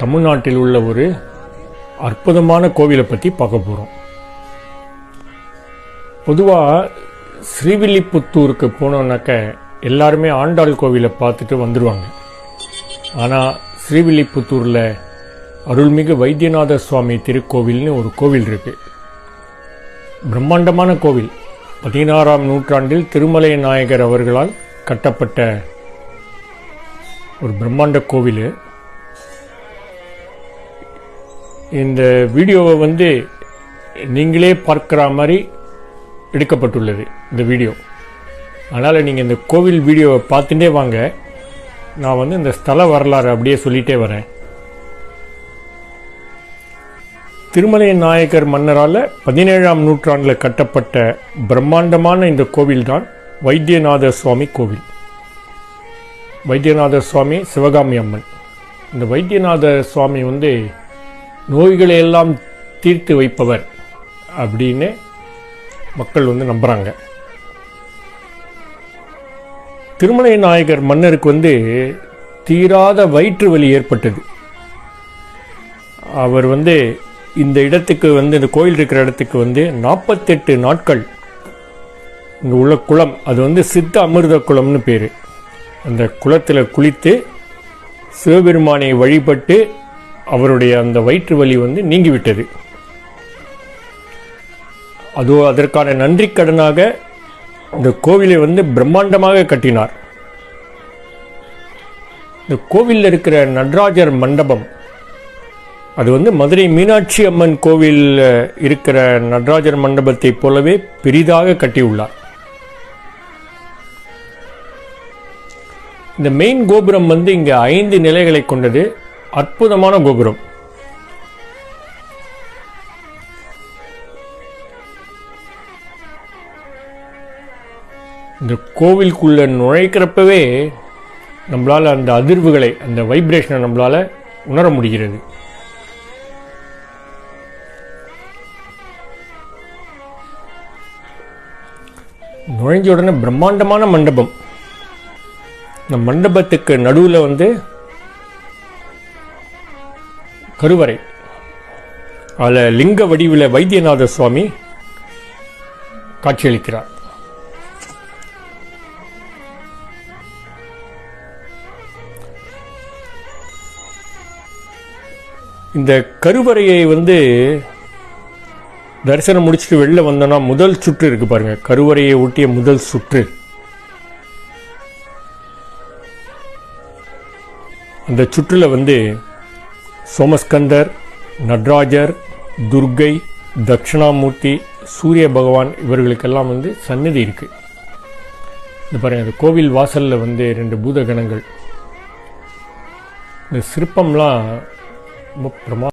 தமிழ்நாட்டில் உள்ள ஒரு அற்புதமான கோவிலை பற்றி பார்க்க போகிறோம். பொதுவாக ஸ்ரீவில்லிபுத்தூருக்கு போனோம்னாக்க எல்லாருமே ஆண்டாள் கோவிலை பார்த்துட்டு வந்துடுவாங்க. ஆனால் ஸ்ரீவில்லிபுத்தூரில் அருள்மிகு வைத்தியநாத சுவாமி திருக்கோவில்னு ஒரு கோவில் இருக்குது. பிரம்மாண்டமான கோவில். 16ஆம் நூற்றாண்டில் திருமலை நாயகர் அவர்களால் கட்டப்பட்ட ஒரு பிரம்மாண்ட கோவில். இந்த வீடியோவை நீங்களே பார்க்குற மாதிரி எடுக்கப்பட்டுள்ளது இந்த வீடியோ. அதனால் நீங்கள் இந்த கோவில் வீடியோவை பார்த்துட்டே வாங்க. நான் இந்த ஸ்தல வரலாறு அப்படியே சொல்லிகிட்டே வரேன். திருமலை நாயக்கர் மன்னரால் 17ஆம் நூற்றாண்டில் கட்டப்பட்ட பிரம்மாண்டமான இந்த கோவில் தான் வைத்தியநாத சுவாமி கோவில். வைத்தியநாத சுவாமி சிவகாமி அம்மன். இந்த வைத்தியநாத சுவாமி நோய்களை எல்லாம் தீர்த்து வைப்பவர் அப்படின்னு மக்கள் நம்புகிறாங்க. திருமலை நாயகர் மன்னருக்கு தீராத வயிற்று வலி ஏற்பட்டது. அவர் இந்த இடத்துக்கு இந்த கோயில் இருக்கிற இடத்துக்கு 48 நாட்கள் இங்கே உள்ள குளம், அது சித்த அமிர்த குளம்னு பேர். அந்த குளத்தில் குளித்து சிவபெருமானை வழிபட்டு அவருடைய அந்த வயிற்று வலி நீங்கிவிட்டது. அதற்கான நன்றி கடனாக இந்த கோவிலை பிரம்மாண்டமாக கட்டினார். இந்த கோவிலில் இருக்கிற நடராஜர் மண்டபம் அது மதுரை மீனாட்சி அம்மன் கோவில் இருக்கிற நடராஜர் மண்டபத்தை போலவே பெரிதாக கட்டியுள்ளார். இந்த மெயின் கோபுரம் இங்கே 5 நிலைகளை கொண்டது. அற்புதமான கோபுரம். இந்த கோவிலுக்குள்ள நுழைக்கிறப்பவே நம்மளால் அந்த அதிர்வுகளை, அந்த வைப்ரேஷனை நம்மளால் உணர முடிகிறது. நுழைஞ்ச உடனே பிரம்மாண்டமான மண்டபம். இந்த மண்டபத்துக்கு நடுவில் கருவறை. அதில் லிங்க வடிவில் வைத்தியநாத சுவாமி காட்சியளிக்கிறார். இந்த கருவறையை தரிசனம் முடிச்சுட்டு வெளில வந்தோன்னா முதல் சுற்று இருக்கு பாருங்க. கருவறையை ஒட்டிய முதல் சுற்று. அந்த சுற்றுல சோமஸ்கந்தர், நடராஜர், துர்கை, தட்சிணாமூர்த்தி, சூரிய பகவான் இவர்களுக்கெல்லாம் சந்நிதி இருக்கு. இந்த பாருங்க, அந்த கோவில் வாசல்ல 2 பூத கணங்கள். இந்த சிற்பம்லாம் ரொம்ப பிரமா